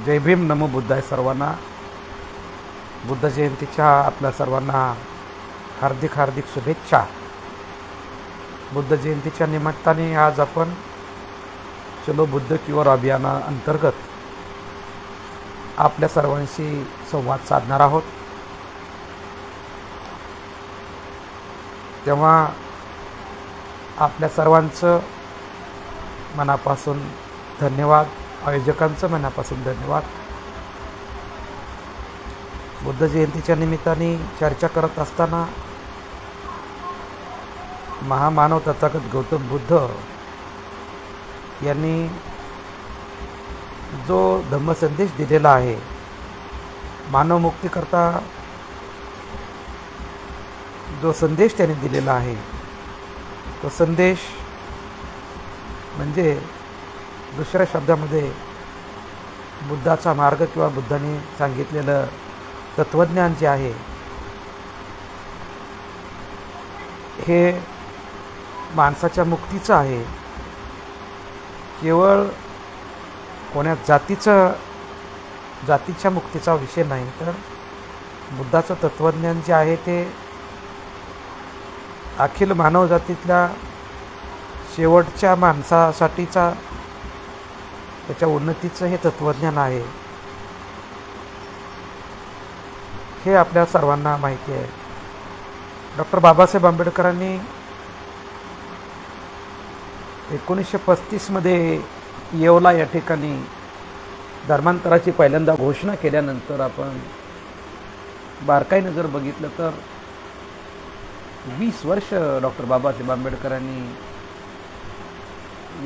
जय भीम, नमो बुद्धाय सर्वांना. बुद्ध जयंतीच्या आपल्या सर्वांना हार्दिक हार्दिक शुभेच्छा. बुद्ध जयंतीच्या निमित्ताने आज आपण चलो बुद्ध की ओर अभियानाअंतर्गत आपल्या सर्वांशी संवाद साधणार आहोत. तेव्हा आपल्या सर्वांचं मनापासून धन्यवाद, आयोजकांचं मनापासून धन्यवाद. बुद्ध जयंतीच्या निमित्ताने चर्चा करत असताना महामानव तथागत गौतम बुद्ध यांनी जो धम्मसंदेश दिलेला आहे, मानवमुक्तीकरता जो संदेश त्यांनी दिलेला आहे, तो संदेश म्हणजे दुसऱ्या शब्दामध्ये बुद्धाचा मार्ग किंवा बुद्धाने सांगितलेलं तत्त्वज्ञान जे आहे हे माणसाच्या मुक्तीचं आहे. केवळ कोण्या जातीच्या मुक्तीचा विषय नाही, तर बुद्धाचं तत्त्वज्ञान जे आहे ते अखिल मानवजातीतल्या शेवटच्या माणसासाठीचा त्याच्या उन्नतीचं हे तत्त्वज्ञान आहे, हे आपल्या सर्वांना माहिती आहे. डॉक्टर बाबासाहेब आंबेडकरांनी 1935 मध्ये येवला या ठिकाणी धर्मांतराची पहिल्यांदा घोषणा केल्यानंतर आपण बारकाईनं जर बघितलं तर 20 वर्ष डॉक्टर बाबासाहेब आंबेडकरांनी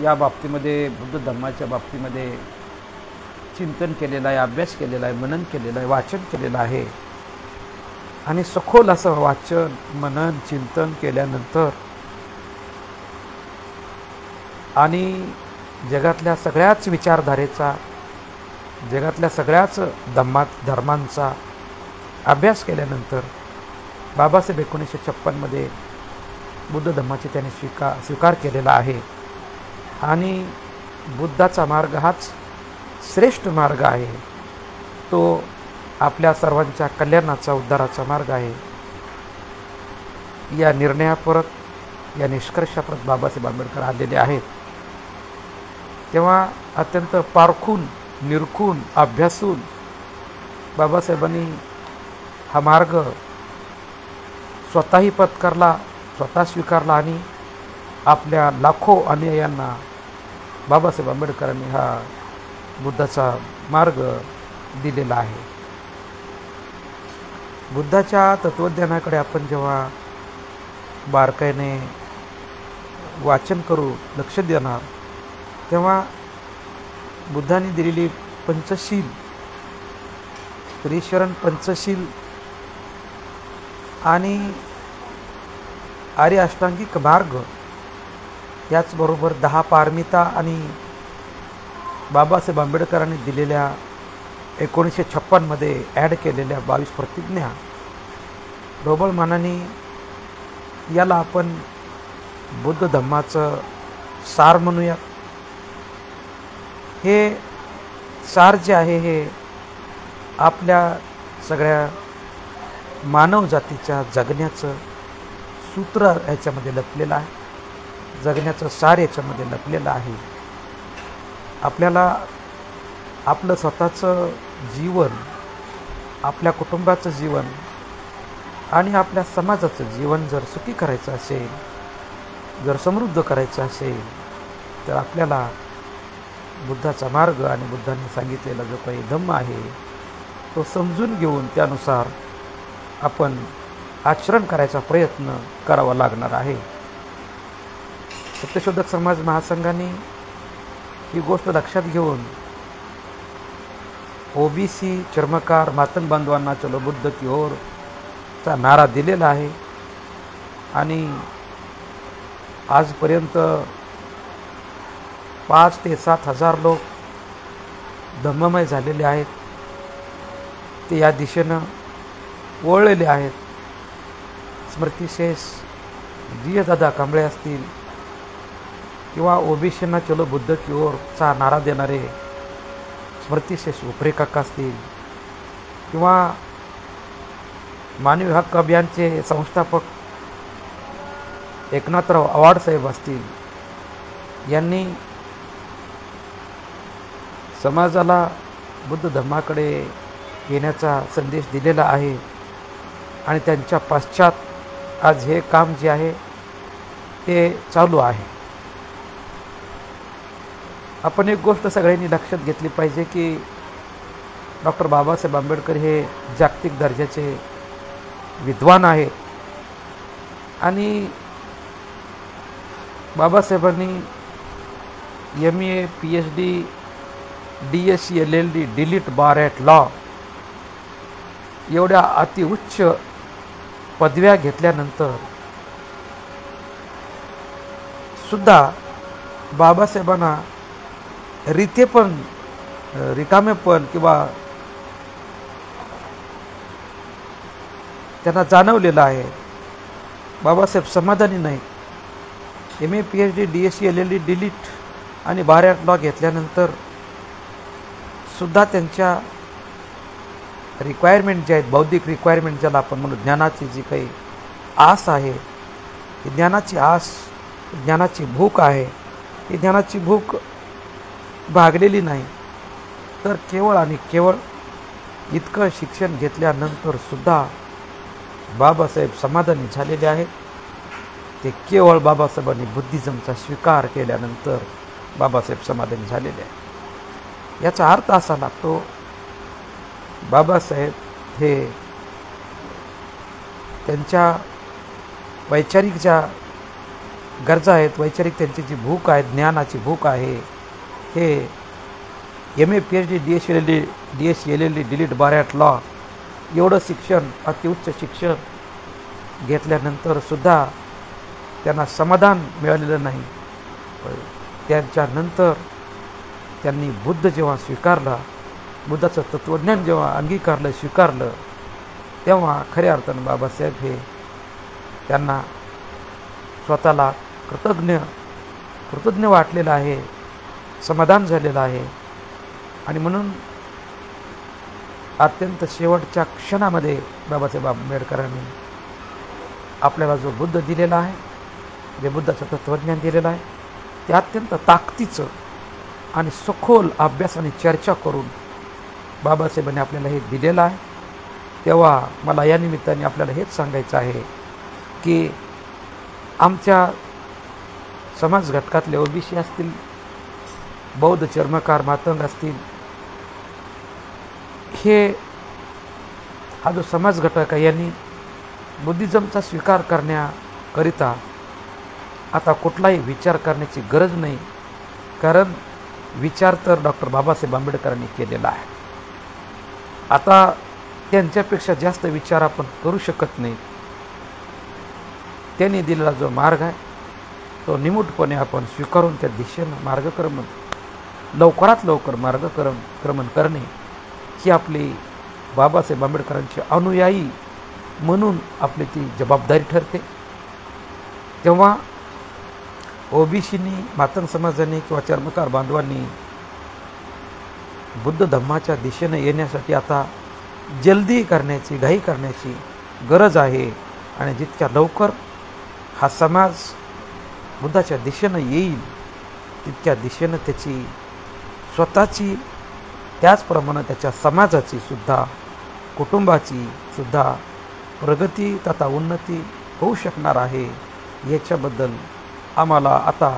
या बाबतीमध्ये बुद्ध धर्माच्या बाबतीमध्ये चिंतन केलेलं आहे, अभ्यास केलेला आहे, मनन केलेलं आहे, वाचन केलेलं आहे. आणि सखोल असं वाचन, मनन, चिंतन केल्यानंतर आणि जगातल्या सगळ्याच विचारधारेचा, जगातल्या सगळ्याच धर्मांचा अभ्यास केल्यानंतर बाबासाहेब 1956 मध्ये बुद्ध धर्माचे त्याने स्वीकार केलेला आहे. आणि बुद्धाचा मार्ग हाच श्रेष्ठ मार्ग आहे, तो आपल्या सर्वांच्या कल्याणाचा, उद्धाराचा मार्ग आहे. या निर्णयापरत, या निष्कर्षापरत बाबासाहेब आंबेडकर आलेले आहेत. तेव्हा अत्यंत पारखून, निरखून, अभ्यासून बाबासाहेबांनी हा मार्ग स्वतःही पत्करला, स्वतः स्वीकारला आणि आपल्या लाखो अनुयायांना बाबासाहेब आंबेडकरांनी हा बुद्धाचा मार्ग दिलेला आहे. बुद्धाच्या तत्त्वज्ञानाकडे आपण जेव्हा बारकाईने वाचन करू, लक्ष देणार, तेव्हा बुद्धाने दिलेली पंचशील, त्रिशरण पंचशील आणि आर्य अष्टांगिक मार्ग, त्याचबरोबर 10 पारमिता आणि बाबासाहेब आंबेडकरांनी दिलेल्या 1956 मध्ये ॲड केलेल्या 22 प्रतिज्ञा, ढोबळ मानाने याला आपण बुद्ध धम्माचं सार म्हणूया. हे सार जे आहे हे आपल्या सगळ्या मानव जातीच्या जगण्याचं सूत्र याच्यामध्ये लपलेलं आहे, जगण्याचं सार याच्यामध्ये लपलेलं आहे. आपल्याला आपलं स्वतःचं जीवन, आपल्या कुटुंबाचं जीवन आणि आपल्या समाजाचं जीवन जर सुखी करायचं असेल, जर समृद्ध करायचं असेल, तर आपल्याला बुद्धाचा मार्ग आणि बुद्धांनी सांगितलेला जो काही धम्म आहे तो समजून घेऊन त्यानुसार आपण आचरण करायचा प्रयत्न करावा लागणार आहे. सत्यशोधक समाज महासंघाने ही गोष्ट लक्षात घेऊन ओबीसी चर्मकार मातंग बांधवांना चलो बुद्ध की ओर चा नारा दिलेला आहे. आणि आजपर्यंत 5 ते 7 हजार लोक धम्ममय झालेले आहेत, ते या दिशेनं वळलेले आहेत. स्मृतिशेष दादा कांबळे असतील किंवा ओबीसींना चलो बुद्ध की ओरचा नारा देणारे स्मृतिशेष उपरे काका असतील किंवा मानवी हक्क अभियानचे संस्थापक एकनाथराव आवाड साहेब असतील, यांनी समाजाला बुद्ध धर्माकडे येण्याचा संदेश दिलेला आहे आणि त्यांच्या पश्चात आज हे काम जे आहे ते चालू आहे. आपण एक गोष्ट सगळ्यांनी लक्षात घेतली पाहिजे की डॉक्टर बाबासाहेब आंबेडकर हे जागतिक दर्जाचे विद्वान आहेत आणि बाबासाहेबांनी MA PhD DSc LLD delete bar at law एवढ्या अतिउच्च पदव्या घेतल्यानंतर सुद्धा बाबासाहेबांना रिकामेपण किंवा त्यांना जाणवलेलं आहे. बाबासाहेब समाधानी नाही. MA PhD DSc LLD delete आणि बार ॲट लॉ घेतल्यानंतर सुद्धा त्यांच्या रिक्वायरमेंट जे आहेत, बौद्धिक रिक्वायरमेंट ज्याला आपण म्हणू, ज्ञानाची जी काही आस आहे, ही ज्ञानाची आस, ज्ञानाची भूक आहे, ही ज्ञानाची भूक भागलेली नाही. तर केवळ आणि केवळ इतकं शिक्षण घेतल्यानंतर सुद्धा बाबासाहेब समाधानी झालेले आहेत. ते केवळ बाबासाहेबांनी बुद्धिझमचा स्वीकार केल्यानंतर बाबासाहेब समाधानी झालेले आहेत. याचा अर्थ असा लागतो, बाबासाहेब हे त्यांच्या वैचारिक ज्या गरजा आहेत, वैचारिक त्यांची जी भूक आहे, ज्ञानाची भूक आहे, हे MA PhD DSc LLD delete bar at law एवढं शिक्षण, अतिउच्च शिक्षण घेतल्यानंतर सुद्धा त्यांना समाधान मिळालेलं नाही. त्याच्यानंतर त्यांनी बुद्ध जेव्हा स्वीकारला, बुद्धाचं तत्त्वज्ञान जेव्हा अंगीकारलं, स्वीकारलं, तेव्हा खऱ्या अर्थानं बाबासाहेब हे त्यांना स्वतःला कृतज्ञ वाटलेलं आहे, समाधान झालेलं आहे. आणि म्हणून अत्यंत शेवटच्या क्षणामध्ये बाबासाहेब आंबेडकरांनी आपल्याला जो बुद्ध दिलेला आहे, जे बुद्धाचं तत्त्वज्ञान दिलेलं आहे, ते अत्यंत ताकदीचं आणि सखोल अभ्यासाने चर्चा करून बाबासाहेबांनी आपल्याला हे दिलेलं आहे. तेव्हा मला या निमित्ताने आपल्याला हेच सांगायचं आहे की आमच्या समाज घटकातले OBC असतील, बौद्ध चर्मकार मातंग असतील, हा जो समाज घटक आहे, यांनी बुद्धिझमचा स्वीकार करण्याकरिता आता कुठलाही विचार करण्याची गरज नाही, कारण विचार तर डॉक्टर बाबासाहेब आंबेडकरांनी केलेला आहे. आता त्यांच्यापेक्षा जास्त विचार आपण करू शकत नाही. त्यांनी दिलेला जो मार्ग आहे तो निमूटपणे आपण स्वीकारून त्या दिशेनं मार्गक्रमण लवकरात लवकर मार्गक्रमण करणे ही आपली बाबासाहेब आंबेडकरांची अनुयायी म्हणून आपली ती जबाबदारी ठरते. तेव्हा OBCनी, मातंग समाजाने किंवा चर्मकार बांधवांनी बुद्ध धम्माच्या दिशेने येण्यासाठी आता जल्दी करण्याची, घाई करण्याची गरज आहे. आणि जितक्या लवकर हा समाज बुद्धाच्या दिशेनं येईल, तितक्या दिशेनं त्याची स्वतःची, त्याचप्रमाणे त्याच्या समाजाची सुद्धा, कुटुंबाची सुद्धा प्रगती तथा उन्नती होऊ शकणार आहे. याच्याबद्दल आम्हाला आता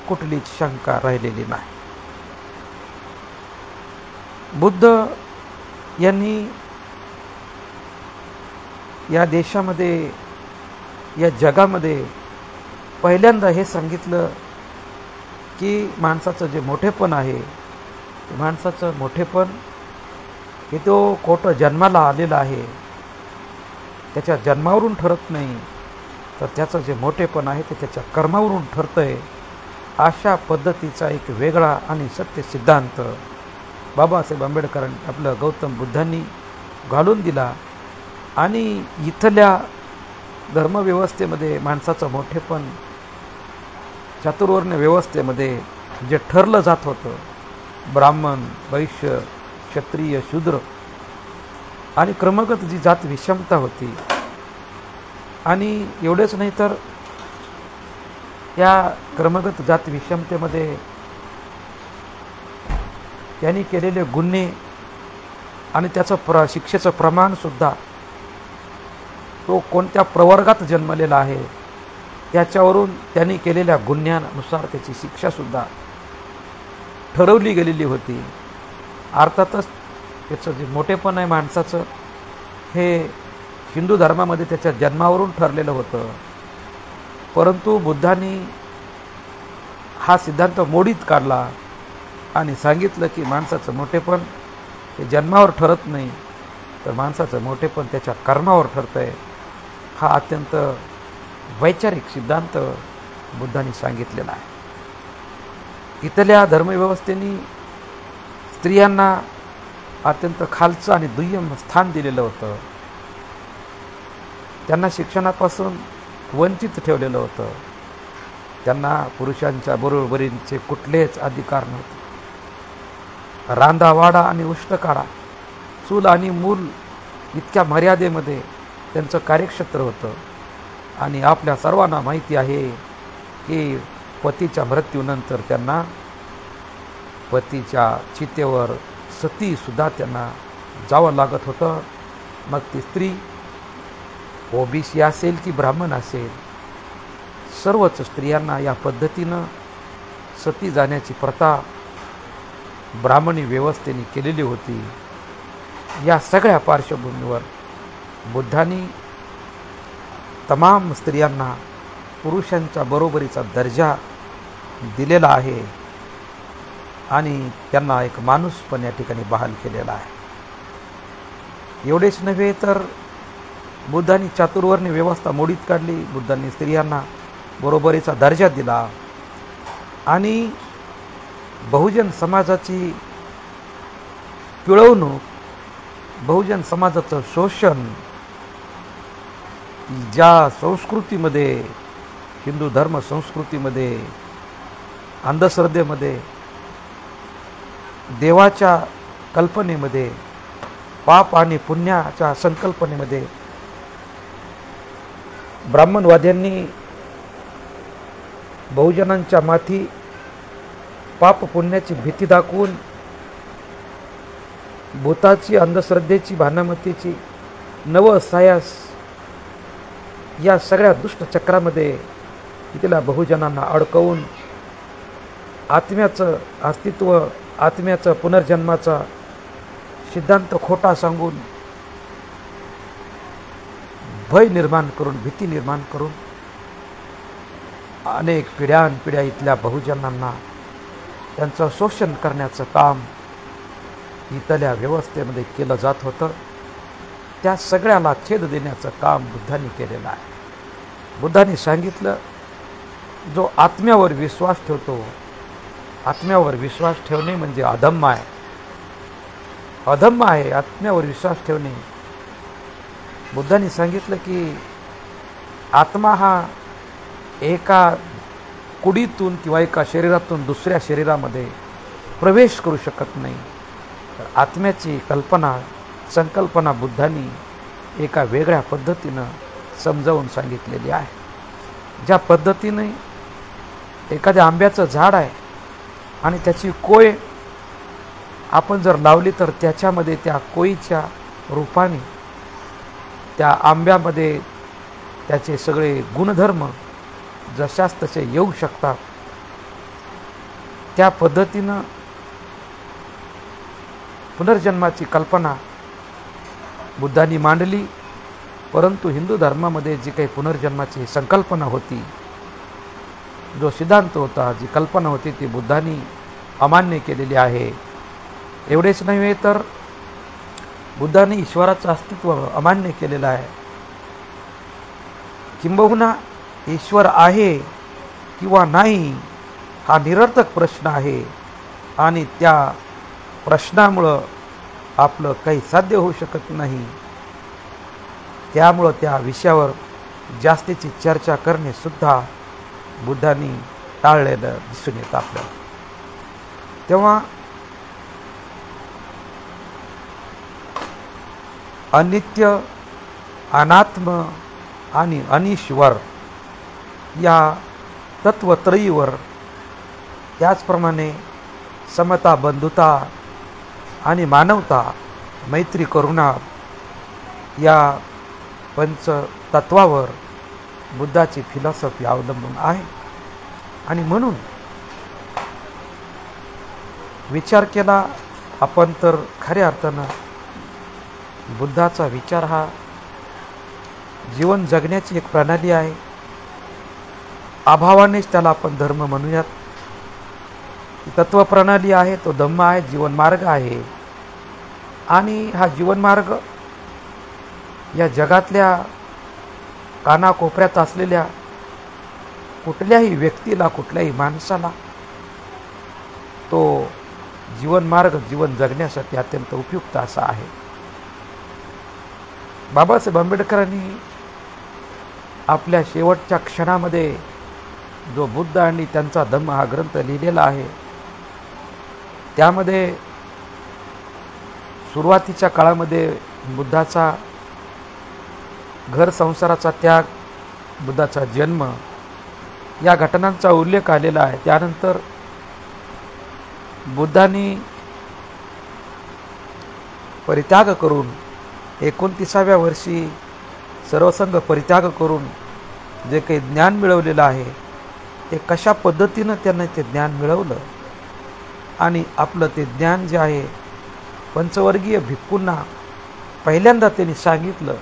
कुठलीच शंका राहिलेली नाही. बुद्ध यांनी या देशामध्ये, या जगामध्ये पहिल्यांदा हे सांगितलं की माणसाचं जे मोठेपण आहे, ते माणसाचं मोठेपण हे तो कोठं जन्माला आलेला आहे, त्याच्या जन्मावरून ठरत नाही, तर त्याचं जे मोठेपण आहे ते त्याच्या कर्मावरून ठरतं आहे. अशा पद्धतीचा एक वेगळा आणि सत्य सिद्धांत बाबासाहेब आंबेडकरांनी, आपलं गौतम बुद्धांनी घालून दिला. आणि इथल्या धर्मव्यवस्थेमध्ये माणसाचं मोठेपण चातुर्वर्ण व्यवस्थेमध्ये जे ठरलं जात होतं ब्राह्मण, वैश्य, क्षत्रिय, शूद्र आणि क्रमगत जी जात विषमता होती, आणि एवढेच नाही तर या क्रमगत जात विषमतेमध्ये त्यांनी केलेले गुन्हे आणि त्याचं शिक्षेचं प्रमाणसुद्धा, तो कोणत्या प्रवर्गात जन्मलेला आहे याच्यावरून त्यांनी केलेल्या गुन्ह्यानुसार त्याची शिक्षासुद्धा ठरवली गेलेली होती. अर्थातच त्याचं जे मोठेपण आहे माणसाचं, हे हिंदू धर्मामध्ये त्याच्या जन्मावरून ठरलेलं होतं. परंतु बुद्धांनी हा सिद्धांत मोडीत काढला आणि सांगितलं की माणसाचं मोठेपण हे जन्मावर ठरत नाही, तर माणसाचं मोठेपण त्याच्या कर्मावर ठरतं आहे. हा अत्यंत वैचारिक सिद्धांत बुद्धांनी सांगितलेला आहे. इथल्या धर्मव्यवस्थेने स्त्रियांना अत्यंत खालचं आणि दुय्यम स्थान दिलेलं होतं. त्यांना शिक्षणापासून वंचित ठेवलेलं होतं. त्यांना पुरुषांच्या बरोबरीचे कुठलेच अधिकार नव्हते. रांधावाडा आणि उष्टकाडा, चूल आणि मूल इतक्या मर्यादेमध्ये त्यांचं कार्यक्षेत्र होतं. आणि आपल्या सर्वांना माहिती आहे की पतीच्या मृत्यूनंतर त्यांना पतीच्या चितेवर सतीसुद्धा त्यांना जावं लागत होतं. मग ती स्त्री ओबीसी असेल की ब्राह्मण असेल, सर्वच स्त्रियांना या पद्धतीनं सती जाण्याची प्रथा ब्राह्मणी व्यवस्थेने केलेली होती. या सगळ्या पार्श्वभूमीवर बुद्धांनी तमाम स्त्रियांना पुरुषांच्या बरोबरीचा दर्जा दिलेला आहे आणि त्यांना एक माणूस पण या ठिकाणी बहाल केलेला आहे. एवढेच नव्हे तर बुद्धांनी चातुर्वर्णी व्यवस्था मोडीत काढली. बुद्धांनी स्त्रियांना बरोबरीचा दर्जा दिला आणि बहुजन समाजाची पिळवणूक, बहुजन समाजाचं शोषण, ज्या संस्कृतीमध्ये, हिंदू धर्म संस्कृतीमध्ये, अंधश्रद्धेमध्ये, देवाच्या कल्पनेमध्ये, पाप आणि पुण्याच्या संकल्पनेमध्ये ब्राह्मणवाद्यांनी बहुजनांच्या माथी पाप पुण्याची भीती दाखवून भूताची, अंधश्रद्धेची, भानामतीची, नवसायास या सगळ्या दुष्ट चक्रामध्ये इथल्या बहुजनांना अडकवून आत्म्याचं अस्तित्व, आत्म्याचं पुनर्जन्माचा सिद्धांत खोटा सांगून भय निर्माण करून, भीती निर्माण करून अनेक पिढ्यानपिढ्या इथल्या बहुजनांना त्यांचं शोषण करण्याचं काम इथल्या व्यवस्थेमध्ये केलं जात होतं. त्या सगळ्याला छेद देण्याचं काम बुद्धांनी केलेलं आहे. बुद्धांनी सांगितलं, जो आत्म्यावर विश्वास ठेवतो, आत्म्यावर विश्वास ठेवणे म्हणजे अधम्म आहे. अधम्म आहे आत्म्यावर विश्वास ठेवणे. बुद्धांनी सांगितलं की आत्मा हा एका कुडीतून किंवा एका शरीरातून दुसऱ्या शरीरामध्ये प्रवेश करू शकत नाही. तर आत्म्याची कल्पना, संकल्पना बुद्धांनी एका वेगळ्या पद्धतीनं समजावून सांगितलेली आहे. ज्या पद्धतीने एखाद्या आंब्याचं झाड आहे आणि त्याची कोय आपण जर लावली तर त्याच्यामध्ये त्या कोईच्या रूपाने त्या आंब्यामध्ये त्याचे सगळे गुणधर्म जशास तसे येऊ शकतात. त्या पद्धतीनं पुनर्जन्माची कल्पना बुद्धांनी मांडली. परंतु हिंदू धर्मामध्ये जी काही पुनर्जन्माची संकल्पना होती, जो सिद्धांत होता, जी कल्पना होती, ती बुद्धांनी अमान्य केलेली आहे. एवढेच नव्हे तर बुद्धांनी ईश्वराचं अस्तित्व अमान्य केलेलं आहे. किंबहुना ईश्वर आहे किंवा नाही हा निरर्थक प्रश्न आहे आणि त्या प्रश्नामुळं आपलं काही साध्य होऊ शकत नाही. त्यामुळं त्या विषयावर जास्तीची चर्चा करणे सुद्धा बुद्धांनी टाळलेलं दिसून येतं आपल्याला. तेव्हा अनित्य, अनात्म आणि अनिश्वर या तत्वत्रयीवर, त्याचप्रमाणे समता, बंधुता आणि मानवता, मैत्री, करुणा या पंचतत्वावर बुद्धाची फिलॉसॉफी अवलंबून आहे. आणि म्हणून विचार केला आपण तर खऱ्या अर्थानं बुद्धाचा विचार हा जीवन जगण्याची एक प्रणाली आहे. अभावानेच त्याला आपण धर्म म्हणूयात. तत्वप्रणाली आहे, तो धम्म आहे, जीवनमार्ग आहे. आणि हा जीवनमार्ग या जगातल्या कानाकोपऱ्यात असलेल्या कुठल्याही व्यक्तीला, कुठल्याही माणसाला तो जीवनमार्ग जीवन जगण्यासाठी अत्यंत उपयुक्त असा आहे. बाबासाहेब आंबेडकरांनी आपल्या शेवटच्या क्षणामध्ये जो बुद्ध आणि त्यांचा धम्म हा ग्रंथ लिहिलेला आहे, त्यामध्ये सुरुवातीच्या काळामध्ये बुद्धाचा घर संसाराचा त्याग, बुद्धाचा जन्म या घटनांचा उल्लेख आलेला आहे. त्यानंतर बुद्धांनी परित्याग करून 29व्या वर्षी सर्वसंग परित्याग करून जे काही ज्ञान मिळवलेलं आहे, ते कशा पद्धतीनं त्यांना ते ज्ञान मिळवलं आणि आपलं ते ज्ञान जे आहे पंचवर्गीय भिक्खूंना पहिल्यांदा त्यांनी सांगितलं.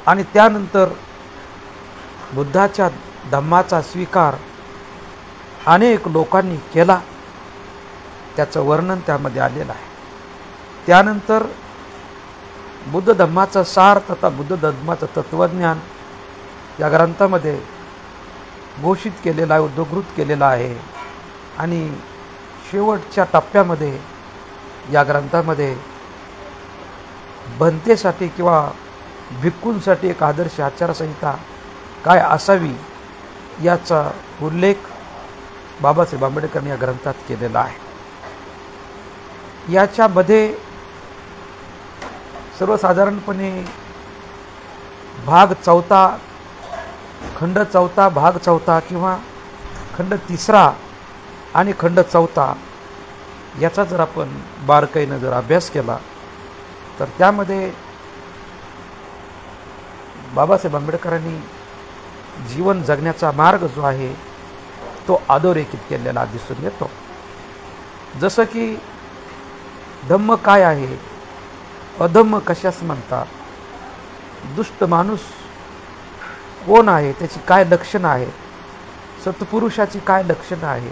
आणि त्यानंतर बुद्धाच्या धम्माचा स्वीकार अनेक लोकांनी केला, त्याचं वर्णन त्यामध्ये आलेलं आहे. त्यानंतर बुद्ध धम्माचा सार तथा बुद्ध धम्माचं तत्त्वज्ञान या ग्रंथामध्ये घोषित केलेला आहे, उद्धृत केलेला आहे. आणि शेवटच्या टप्प्यामध्ये या ग्रंथामध्ये भंतेसाठी किंवा भिक्खूंसाठी एक आदर्श आचारसंहिता काय असावी याचा उल्लेख बाबासाहेब आंबेडकरांनी या ग्रंथात केलेला आहे. याच्यामध्ये सर्वसाधारणपणे भाग 4, खंड 4, भाग 4 किंवा खंड 3 आणि खंड 4 याचा जर आपण बारकाईनं जर अभ्यास केला तर त्यामध्ये बाबासाहेब आंबेडकरांनी जीवन जगण्याचा मार्ग जो आहे तो अधोरेखित केलेला दिसून येतो. जसं की धम्म काय आहे, अधम्म कशास म्हणतात, दुष्ट माणूस कोण आहे, त्याची काय लक्षणं आहेत, सत्पुरुषाची काय लक्षणं आहे,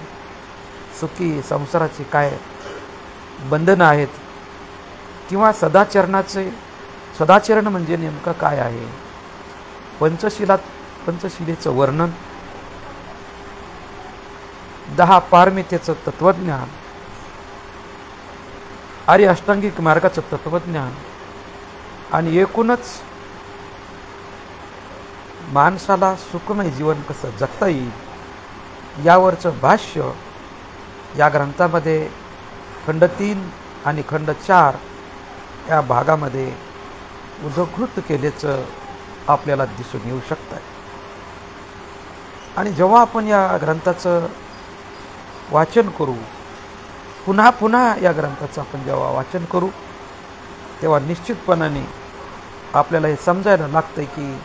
सुखी संसाराची काय बंधनं आहेत, किंवा सदाचरण म्हणजे नेमकं काय आहे, पंचशिलेचं वर्णन, 10 पारमितेचं तत्वज्ञान, आर्य अष्टांगिक मार्गाचं तत्वज्ञान आणि एकूणच माणसाला सुखमय जीवन कसं जगता येईल यावरचं भाष्य या ग्रंथामध्ये खंड 3 आणि खंड 4 या भागामध्ये उद्धृत केल्याचं आपल्याला दिसून येऊ शकतं. आणि जेव्हा आपण या ग्रंथाचं वाचन करू, पुन्हा पुन्हा या ग्रंथाचं आपण जेव्हा वाचन करू, तेव्हा निश्चितपणाने आपल्याला हे समजायला लागतं की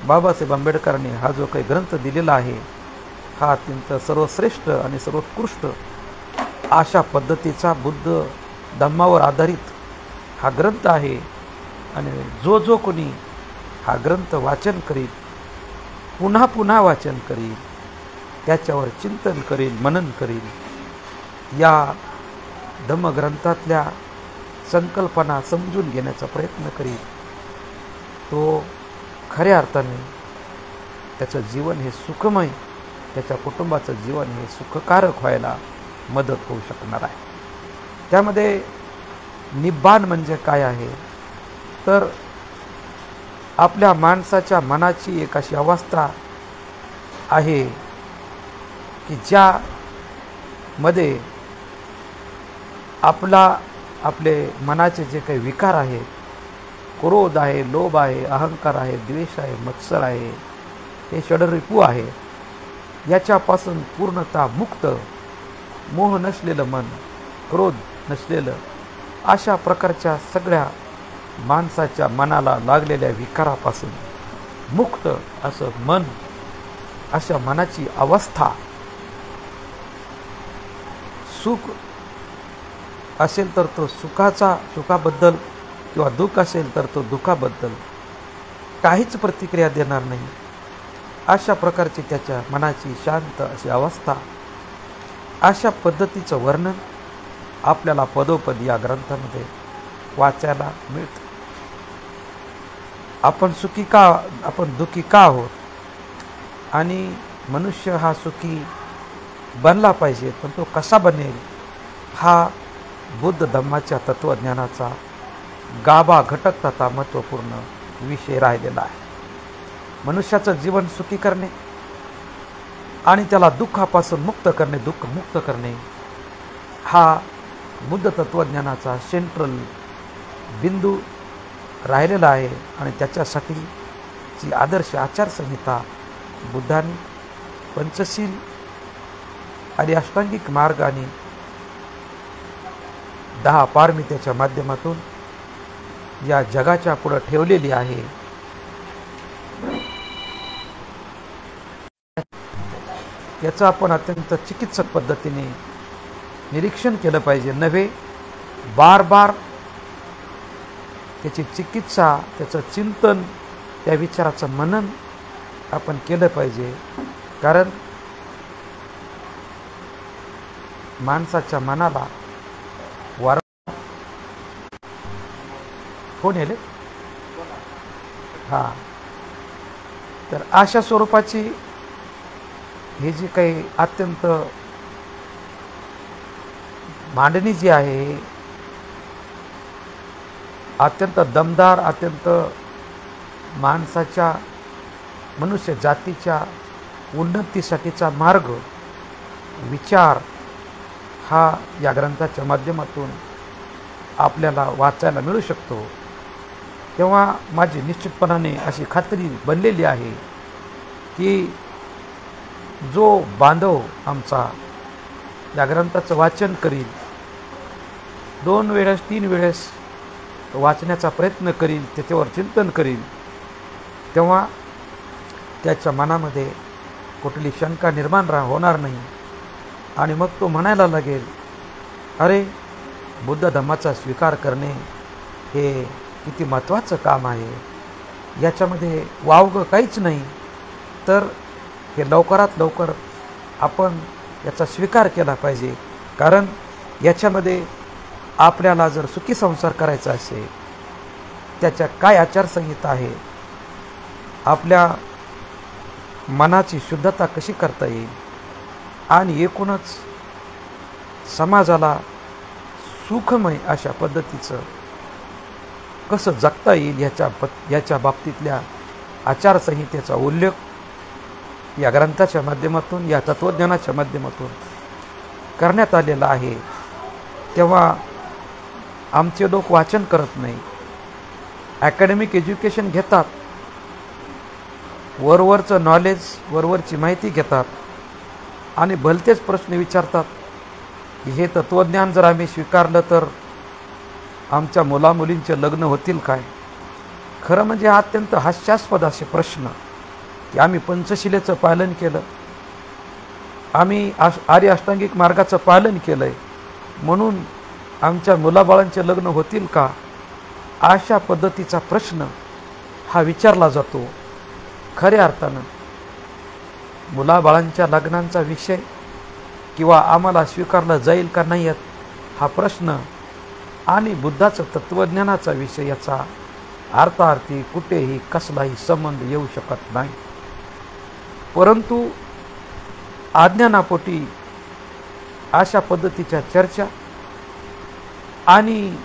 बाबासाहेब आंबेडकरांनी हा जो काही ग्रंथ दिलेला आहे हा अत्यंत सर्वश्रेष्ठ आणि सर्वोत्कृष्ट अशा पद्धतीचा बुद्ध धम्मावर आधारित हा ग्रंथ आहे. आणि जो कोणी हा ग्रंथ वाचन करील, पुन्हा पुन्हा वाचन करील, त्याच्यावर चिंतन करील, मनन करील, या धम्मग्रंथातल्या संकल्पना समजून घेण्याचा प्रयत्न करील, तो खऱ्या अर्थाने त्याचं जीवन हे सुखमय, त्याच्या कुटुंबाचं जीवन हे सुखकारक व्हायला मदत होऊ शकणार आहे. त्यामध्ये निब्बाण म्हणजे काय आहे तर आपल्या माणसाच्या मनाची एक अशी अवस्था आहे की ज्यामध्ये आपले मनाचे जे काही विकार आहेत क्रोध आहे, लोभ आहे, अहंकार आहे, द्वेष आहे, मत्सर आहे, हे षडरिपू आहे. याच्यापासून पूर्णतः मुक्त, मोह नसलेलं मन, क्रोध नसलेलं, अशा प्रकारच्या सगळ्या माणसाच्या मनाला लागलेल्या विकारापासून मुक्त असं मन, अशा मनाची अवस्था, सुख असेल तर तो सुखाबद्दल किंवा दुःख असेल तर तो दुःखाबद्दल काहीच प्रतिक्रिया देणार नाही. अशा प्रकारची त्याच्या मनाची शांत अशी अवस्था, अशा पद्धतीचं वर्णन आपल्याला पदोपद या ग्रंथामध्ये वाचायला मिळतं. आपण दुःखी का आहोत आणि मनुष्य हा सुखी बनला पाहिजे, पण तो कसा बनेल हा बुद्ध धम्माच्या तत्त्वज्ञानाचा गाभा घटक तथा महत्त्वपूर्ण विषय राहिलेला आहे. मनुष्याचं जीवन सुखी करणे आणि त्याला दुःखापासून मुक्त करणे, दुःख मुक्त करणे, हा बुद्ध तत्त्वज्ञानाचा सेंट्रल बिंदू राहिलेला आहे. आणि त्याच्यासाठीची आदर्श आचारसंहिता बुद्धांनी पंचशील आणि अष्टांगिक मार्ग आणि 10 पारमित्याच्या माध्यमातून या जगाच्या पुढे ठेवलेली आहे. याचं आपण अत्यंत चिकित्सक पद्धतीने निरीक्षण केलं पाहिजे. नव्हे बार बार त्याची चिकित्सा, त्याचं चिंतन, त्या विचाराचं मनन आपण केलं पाहिजे. कारण माणसाच्या मनाला फोन येले हां, तर अशा स्वरूपाची हे जी काही अत्यंत मांडणी जी आहे, अत्यंत दमदार, अत्यंत माणसाच्या, मनुष्य जातीच्या उन्नतीसाठीचा मार्ग, विचार हा या ग्रंथाच्या माध्यमातून आपल्याला वाचायला मिळू शकतो. तेव्हा माझी निश्चितपणाने अशी खात्री बनलेली आहे की जो बांधव आमचा या ग्रंथाचं वाचन करील, 2 वेळेस 3 वेळेस वाचण्याचा प्रयत्न करील, त्याच्यावर चिंतन करील, तेव्हा त्याच्या मनामध्ये कुठली शंका निर्माण होणार नाही. आणि मग तो म्हणायला लागेल, अरे बुद्ध धम्माचा स्वीकार करणे हे किती महत्त्वाचं काम आहे, याच्यामध्ये वावगं काहीच नाही. तर हे लवकरात लवकर आपण याचा स्वीकार केला पाहिजे. कारण याच्यामध्ये आपल्याला जर सुखी संसार करायचा असेल, त्याच्या काय आचारसंहिता आहे, आपल्या मनाची शुद्धता कशी करता येईल आणि एकूणच समाजाला सुखमय अशा पद्धतीचं कसं जगता येईल याच्या बाबतीतल्या आचारसंहितेचा उल्लेख या ग्रंथाच्या माध्यमातून, या तत्त्वज्ञानाच्या माध्यमातून करण्यात आलेला आहे. तेव्हा आमचे लोक वाचन करत नाही, ॲकॅडमिक एज्युकेशन घेतात, वरवरचं नॉलेज, वरवरची माहिती घेतात आणि भलतेच प्रश्न विचारतात की हे तत्त्वज्ञान जर आम्ही स्वीकारलं तर आमच्या मुलामुलींचे लग्न होतील काय. खरं म्हणजे हा अत्यंत हास्यास्पद असे प्रश्न की आम्ही पंचशिलेचं पालन केलं, आम्ही आर्य अष्टांगिक मार्गाचं पालन केलं आहे, म्हणून आमच्या मुलाबाळांचे लग्न होतील का, अशा पद्धतीचा प्रश्न हा विचारला जातो. खऱ्या अर्थानं मुलाबाळांच्या लग्नांचा विषय किंवा आम्हाला स्वीकारला जाईल का नाही हा प्रश्न आणि बुद्धाचं तत्त्वज्ञानाचा विषय याचा अर्थार्थी कुठेही कसलाही संबंध येऊ शकत नाही. परंतु अज्ञानापोटी अशा पद्धतीच्या चर्चा आणि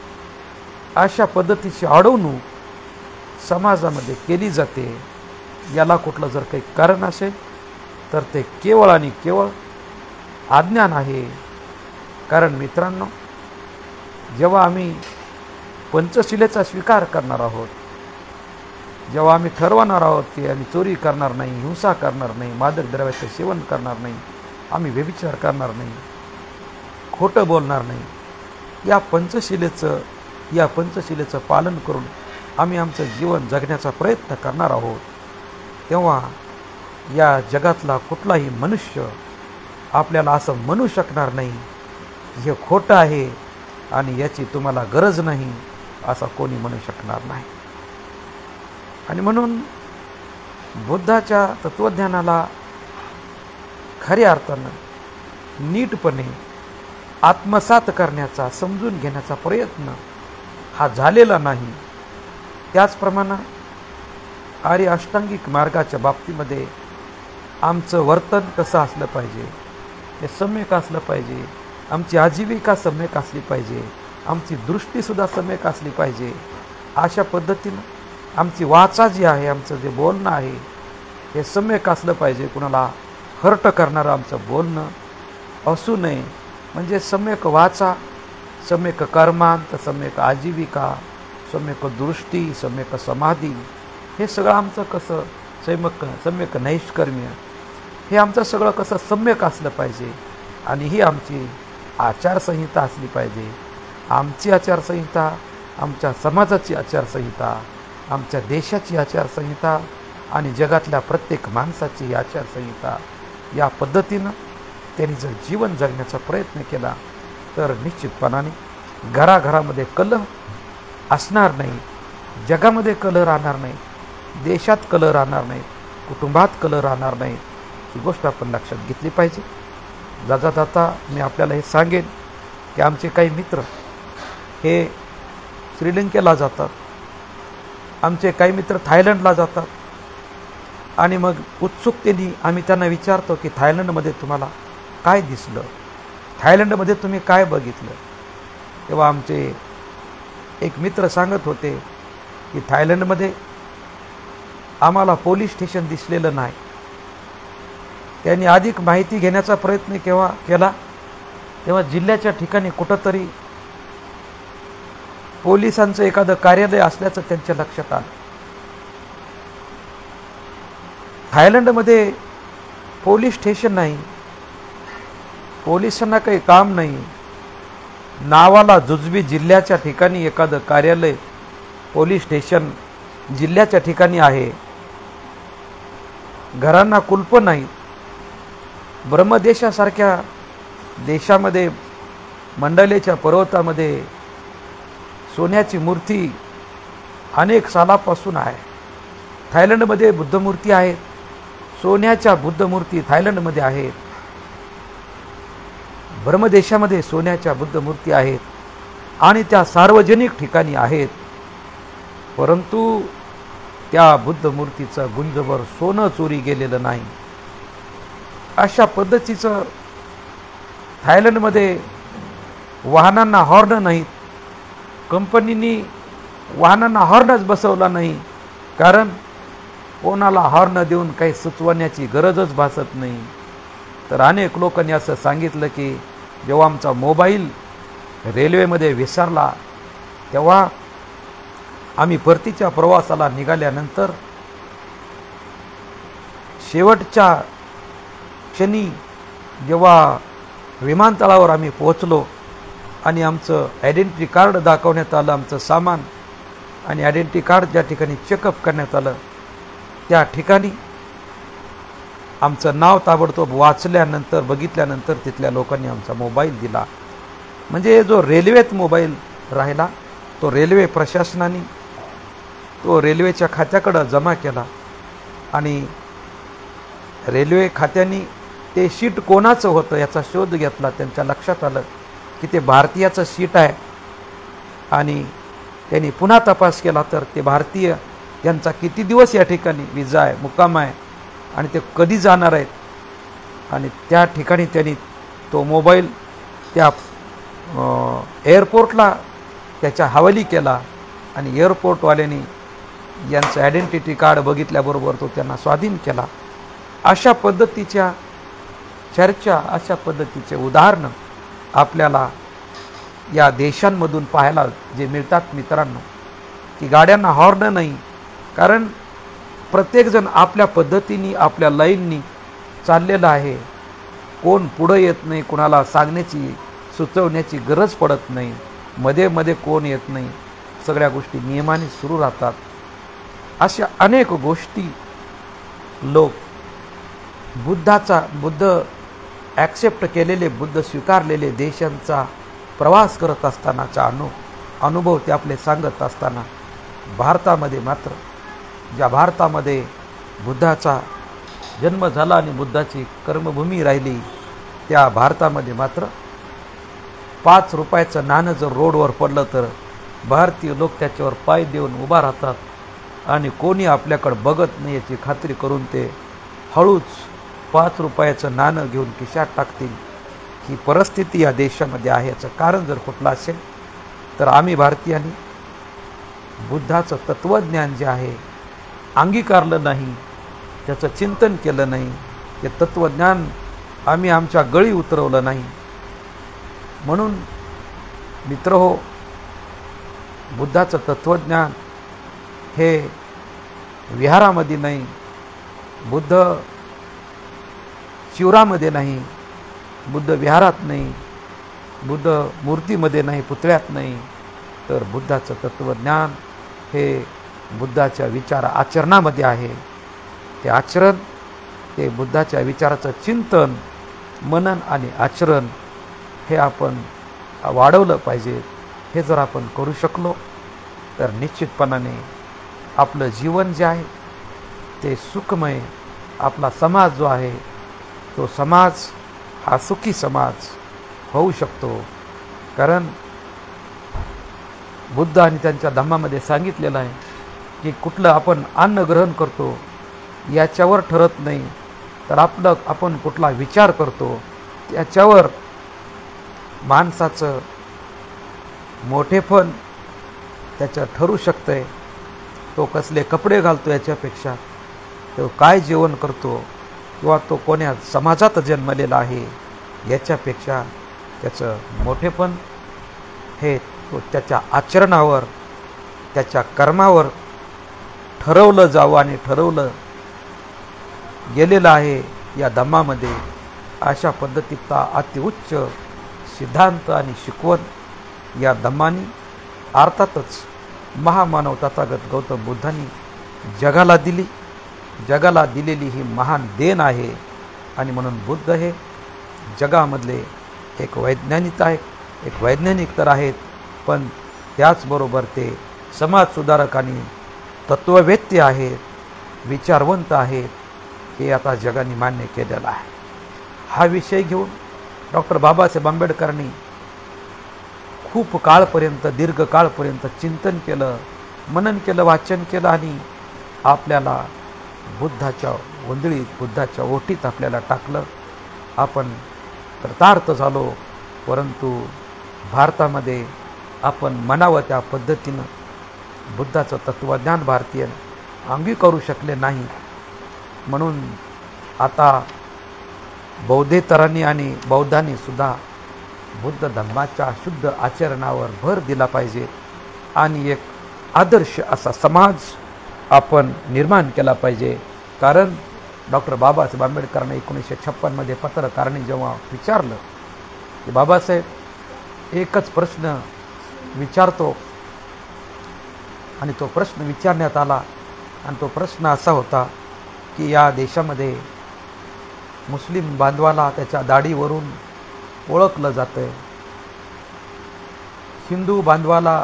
अशा पद्धतीची अडवणूक समाजामध्ये केली जाते. याला कुठलं जर काही कारण असेल तर ते केवळ आणि केवळ अज्ञान आहे. कारण मित्रांनो, जेव्हा आम्ही पंचशिलेचा स्वीकार करणार आहोत जेव्हा आम्ही ठरवणार आहोत की आम्ही चोरी करणार नाही, हिंसा करणार नाही, मादक द्रव्याचं सेवन करणार नाही, आम्ही व्यभिचार करणार नाही, खोटं बोलणार नाही, या पंचशिलेचं पालन करून आम्ही आमचं जीवन जगण्याचा प्रयत्न करणार आहोत, तेव्हा या जगातला कुठलाही मनुष्य आपल्याला असं म्हणू शकणार नाही हे खोटं आहे आणि याची तुम्हाला गरज नाही, असं कोणी म्हणू शकणार नाही. आणि म्हणून बुद्धाच्या तत्त्वज्ञानाला खऱ्या अर्थानं नीटपणे आत्मसात करण्याचा, समजून घेण्याचा प्रयत्न हा झालेला नाही. त्याचप्रमाणे आर्य अष्टांगिक मार्गाच्या बाबतीमध्ये आमचं वर्तन कसं असलं पाहिजे, हे सम्यक असलं पाहिजे, आमची आजीविका सम्यक असली पाहिजे, आमची दृष्टीसुद्धा सम्यक असली पाहिजे. अशा पद्धतीनं आमची वाचा जी आहे, आमचं जे बोलणं आहे हे सम्यक असलं पाहिजे. कुणाला हर्ट करणारं आमचं बोलणं असू नये. म्हणजे सम्यक वाचा, सम्यक कर्मांत, सम्यक आजीविका, सम्यक दृष्टी, सम्यक समाधी, हे सगळं आमचं कसं सम्यक नैष्कर्म्य, हे आमचं सगळं कसं सम्यक असलं पाहिजे. आणि ही आमची आचारसंहिता असली पाहिजे. आमची आचारसंहिता, आमच्या समाजाची आचारसंहिता, आमच्या देशाची आचारसंहिता आणि जगातल्या प्रत्येक माणसाची आचारसंहिता, या पद्धतीनं त्यांनी जर जीवन जगण्याचा प्रयत्न केला तर निश्चितपणाने घराघरामध्ये कलह असणार नाही, जगामध्ये कलह राहणार नाही, देशात कलह राहणार नाही, कुटुंबात कलह राहणार नाही. ही गोष्ट आपण लक्षात घेतली पाहिजे. जाता जाता मी आपल्याला हे सांगेन की आमचे काही मित्र हे श्रीलंकेला जातात, आमचे काही मित्र थायलंडला जातात आणि मग उत्सुकतेने आम्ही त्यांना विचारतो की थायलंडमध्ये तुम्हाला काय दिसलं, थायलंडमध्ये तुम्ही काय बघितलं. तेव्हा आमचे एक मित्र सांगत होते की थायलंडमध्ये आम्हाला पोलीस स्टेशन दिसलेलं नाही. त्यांनी अधिक माहिती घेण्याचा प्रयत्न केला तेव्हा जिल्ह्याच्या ठिकाणी कुठंतरी पोलिसांचं एखादं कार्यालय असल्याचं त्यांच्या लक्षात आलं. थायलंडमध्ये पोलीस स्टेशन नाही, पोलिसांना काही काम नाही, नावाला जुजबी जिल्ह्याच्या ठिकाणी एखादं कार्यालय, पोलीस स्टेशन जिल्ह्याच्या ठिकाणी आहे, घरांना कुलप नाही. ब्रह्मदेशासारख्या देशामध्ये मंडलेच्या पर्वतामध्ये सोन्याची मूर्ती अनेक सालापासून आहे. थायलंडमध्ये बुद्धमूर्ती आहेत, सोन्याच्या बुद्धमूर्ती थायलंडमध्ये आहेत, ब्रह्मदेशामध्ये सोन्याच्या बुद्धमूर्ती आहेत आणि त्या सार्वजनिक ठिकाणी आहेत. परंतु त्या बुद्धमूर्तीचं गुंजभर सोनं चोरी गेलेलं नाही. अशा पद्धतीचं थायलंडमध्ये वाहनांना हॉर्न नाहीत, कंपनीनी वाहनांना हॉर्नच बसवला नाही, कारण कोणाला हॉर्न देऊन काही सुचवण्याची गरजच भासत नाही. तर अनेक लोकांनी असं सांगितलं की जेव्हा आमचा मोबाईल रेल्वेमध्ये विसरला तेव्हा आम्ही परतीच्या प्रवासाला निघाल्यानंतर शेवटच्या क्षणी जेव्हा विमानतळावर आम्ही पोहोचलो आणि आमचं आयडेंटिटी कार्ड दाखवण्यात आलं, आमचं सामान आणि आयडेंटिटी कार्ड ज्या ठिकाणी चेकअप करण्यात आलं त्या ठिकाणी आमचं नाव ताबडतोब वाचल्यानंतर, बघितल्यानंतर तिथल्या लोकांनी आमचा मोबाईल दिला. म्हणजे जो रेल्वेत मोबाईल राहिला तो रेल्वे प्रशासनाने तो रेल्वेच्या खात्याकडं जमा केला आणि रेल्वे खात्याने ते शीट कोणाचं होतं याचा शोध घेतला. त्यांच्या लक्षात आलं की ते भारतीयाचं शीट आहे आणि त्यांनी पुन्हा तपास केला तर ते भारतीय, त्यांचा किती दिवस या ठिकाणी विजा आहे, मुक्काम आहे आणि ते कधी जाणार आहेत. आणि त्या ठिकाणी त्यांनी तो मोबाईल त्या एअरपोर्टला त्याच्या हवाली केला आणि एअरपोर्टवाल्यांनी यांचं आयडेंटिटी कार्ड बघितल्याबरोबर तो त्यांना स्वाधीन केला. अशा पद्धतीच्या चर्चा, अशा पद्धतीचे उदाहरणं आपल्याला या देशांमधून पाहायला जे मिळतात मित्रांनो, की गाड्यांना हॉर्न नाही, कारण प्रत्येकजण आपल्या पद्धतीने आपल्या लाईननी चाललेला आहे. कोण पुढं येत नाही, कोणाला सांगण्याची सुचवण्याची गरज पडत नाही, मध्ये मध्ये कोण येत नाही, सगळ्या गोष्टी नियमाने सुरू राहतात. अशा अनेक गोष्टी लोक बुद्ध ॲक्सेप्ट केलेले, बुद्ध स्वीकारलेले देशांचा प्रवास करत असतानाचा अनुभव ते आपले सांगत असताना, भारतामध्ये मात्र, ज्या भारतामध्ये बुद्धाचा जन्म झाला आणि बुद्धाची कर्मभूमी राहिली, त्या भारतामध्ये मात्र 5 रुपयाचं नाणं जर रोडवर पडलं तर भारतीय लोक त्याच्यावर पाय देऊन उभा राहतात आणि कोणी आपल्याकडे बघत नाही याची खात्री करून ते हळूच 5 रुपयाचं नाणं घेऊन खिशात टाकतील. ही परिस्थिती या देशामध्ये आहे. याचं कारण जर कुठलं असेल तर आम्ही भारतीयांनी बुद्धाचं तत्त्वज्ञान जे आहे अंगीकारलं नाही, त्याचं चिंतन केलं नाही, ते तत्त्वज्ञान आम्ही आमच्या गळी उतरवलं नाही. म्हणून मित्रहो, बुद्धाचं तत्त्वज्ञान हे विहारामध्ये नाही, बुद्ध शिवरामध्ये नाही, बुद्ध विहारात नाही, बुद्ध मूर्तीमध्ये नाही, पुतळ्यात नाही, तर बुद्धाचं तत्त्वज्ञान हे बुद्धाच्या विचार आचरणामध्ये आहे. ते आचरण, ते बुद्धाच्या विचाराचं चिंतन, मनन आणि आचरण हे आपण वाढवलं पाहिजे. हे जर आपण करू शकलो तर निश्चितपणाने आपलं जीवन जे आहे ते सुखमय, आपला समाज जो आहे तो समाज हा सुखी समाज होऊ शकतो. कारण बुद्ध आणि त्यांच्या धम्मामध्ये सांगितलेलं आहे की कुठलं आपण अन्न ग्रहण करतो याच्यावर ठरत नाही, तर आपण कुठला विचार करतो त्याच्यावर माणसाचं मोठेपण त्याचं ठरू शकतंय. तो कसले कपडे घालतो याच्यापेक्षा तो काय जेवण करतो किंवा तो कोण्या समाजात जन्मलेला आहे याच्यापेक्षा त्याचं मोठेपण हे तो त्याच्या आचरणावर, त्याच्या कर्मावर ठरवलं जावं आणि ठरवलं गेलेलं आहे. या धम्मामध्ये अशा पद्धतीचा अतिउच्च सिद्धांत आणि शिकवण या धम्मानी, अर्थातच महामानव तथागत गौतम बुद्धांनी जगाला दिली. जगाला दिलेली ही महान देण आहे आणि म्हणून बुद्ध हे जगामधले एक वैज्ञानिक तर आहेत, पण त्याचबरोबर ते समाजसुधारक आणि तत्त्ववेत्ते आहेत, विचारवंत आहेत. हे आता जगाने मान्य केलेलं आहे. हा विषय घेऊन डॉक्टर बाबासाहेब आंबेडकरांनी खूप काळपर्यंत, दीर्घ काळपर्यंत चिंतन केलं, मनन केलं, वाचन केलं आणि आपल्याला बुद्धाच्या वंदळीत, बुद्धाच्या ओटीत आपल्याला टाकलं. आपण कृतार्थ झालो. परंतु भारतामध्ये आपण म्हणावं त्या पद्धतीनं बुद्धाचं तत्त्वज्ञान भारतीय अंगीकारू शकले नाही. म्हणून आता बौद्धेतरांनी आणि बौद्धांनी सुद्धा बुद्ध धम्माच्या शुद्ध आचरणावर भर दिला पाहिजे आणि एक आदर्श असा समाज आपण निर्माण केला पाहिजे. कारण डॉक्टर बाबासाहेब आंबेडकरांनी 1956 पत्रकारांनी जेव्हा विचारलं की बाबासाहेब एकच प्रश्न विचारतो, आणि तो प्रश्न विचारण्यात आला आणि तो प्रश्न असा होता की या देशामध्ये मुस्लिम बांधवाला त्याच्या दाढीवरून ओळखलं जातं, हिंदू बांधवाला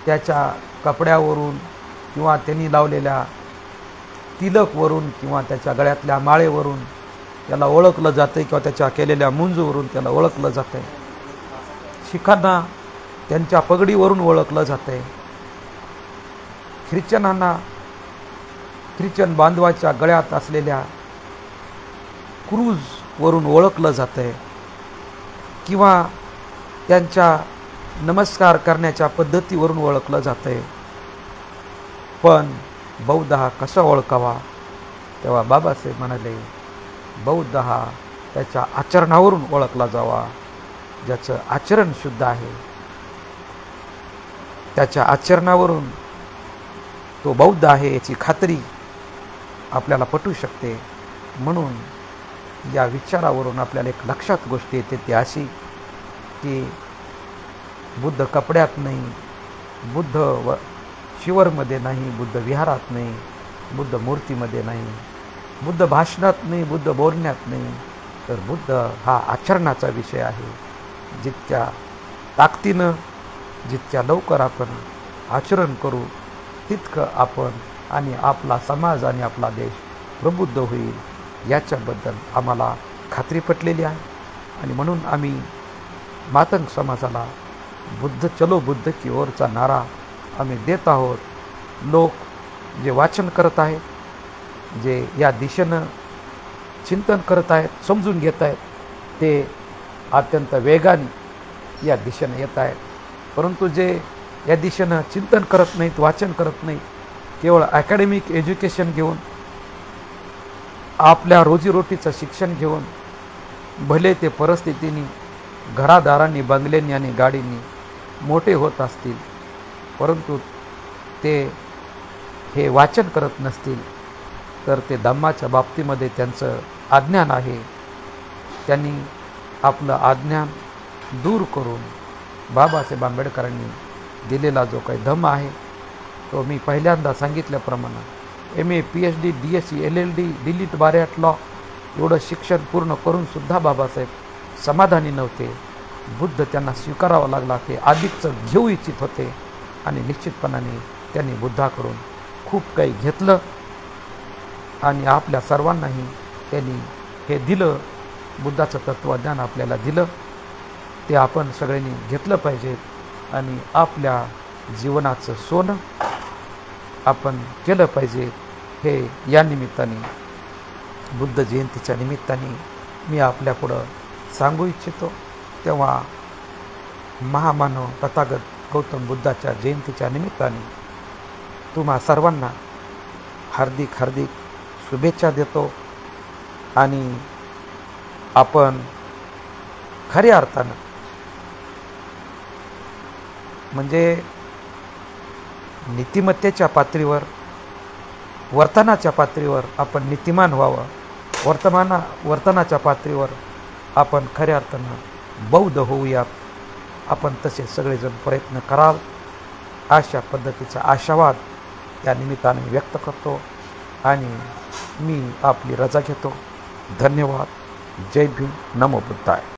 त्याच्या कपड्यावरून किंवा त्यांनी लावलेल्या तिलकवरून किंवा त्याच्या गळ्यातल्या माळेवरून त्याला ओळखलं जातं किंवा त्याच्या केलेल्या मुंजूवरून त्याला ओळखलं जातं. शिखांना त्यांच्या पगडीवरून ओळखलं जातं. ख्रिश्चन बांधवाच्या गळ्यात असलेल्या क्रूजवरून ओळखलं जातं किंवा त्यांच्या नमस्कार करण्याच्या पद्धतीवरून ओळखलं जातं. पण बौद्ध हा कसा ओळखावा? तेव्हा बाबासाहेब म्हणाले, बौद्ध हा त्याच्या आचरणावरून ओळखला जावा. ज्याचं आचरण शुद्ध आहे त्याच्या आचरणावरून तो बौद्ध आहे याची खात्री आपल्याला पटू शकते. म्हणून या विचारावरून आपल्याला एक लक्षात गोष्ट येते ती अशी की बुद्ध कपड्यात नाही, बुद्ध शिवरमध्ये नाही, बुद्ध विहारात नाही, बुद्ध मूर्तीमध्ये नाही, बुद्ध भाषणात नाही, बुद्ध बोलण्यात नाही, तर बुद्ध हा आचरणाचा विषय आहे. जितक्या ताकदीनं जितक्या लवकर आपण आचरण करू तितकं आपण आणि आपला समाज आणि आपला देश प्रबुद्ध होईल याच्याबद्दल आम्हाला खात्री पटलेली आहे. आणि म्हणून आम्ही मातंग समाजाला बुद्ध चलो बुद्ध की ओरचा नारा आम्ही देत आहोत. लोक जे वाचन करत आहेत, जे या दिशेनं चिंतन करत आहेत, समजून घेत आहेत, ते अत्यंत वेगाने या दिशेनं येत आहेत. परंतु जे या दिशेनं चिंतन करत नाहीत, वाचन करत नाहीत, केवळ अकॅडमिक एज्युकेशन घेऊन आपल्या रोजीरोटीचं शिक्षण घेऊन भले ते परिस्थितीने घरादारांनी, बंगल्यांनी आणि गाडींनी मोठे होत असतील, परंतु ते हे वाचन करत नसतील तर ते धम्माच्या बाबतीमध्ये त्यांचं अज्ञान आहे. त्यांनी आपलं अज्ञान दूर करून बाबासाहेब आंबेडकरांनी दिलेला जो काही धम्म आहे तो मी पहिल्यांदा सांगितल्याप्रमाणे MA PhD DSc LLD D Litt bar at law एवढं शिक्षण पूर्ण करूनसुद्धा बाबासाहेब समाधानी नव्हते. बुद्ध त्यांना स्वीकारावा लागला. ते अधिकचं घेऊ इच्छित होते आणि निश्चितपणाने त्यांनी बुद्धाकडून खूप काही घेतलं आणि आपल्या सर्वांनाही त्यांनी हे दिलं. बुद्धाचं तत्त्वज्ञान आपल्याला दिलं, ते आपण सगळ्यांनी घेतलं पाहिजे आणि आपल्या जीवनाचं सोनं आपण केलं पाहिजे. हे या निमित्ताने बुद्ध जयंतीच्या निमित्ताने मी आपल्यापुढं सांगू इच्छितो. तेव्हा महामानव तथागत गौतम बुद्धाच्या जयंतीच्या निमित्ताने तुम्हा सर्वांना हार्दिक हार्दिक शुभेच्छा देतो. आणि आपण खऱ्या अर्थानं म्हणजे नीतिमत्तेच्या पातळीवर, वर्तनाच्या पातळीवर आपण नीतिमान व्हावं. वर्तनाच्या पातळीवर आपण खऱ्या अर्थानं बौद्ध होऊयात. आपण तसे सगळेजण प्रयत्न कराल अशा पद्धतीचा आशावाद या निमित्ताने व्यक्त करतो आणि मी आपली रजा घेतो. धन्यवाद. जय भीम. नमो बुद्धाय.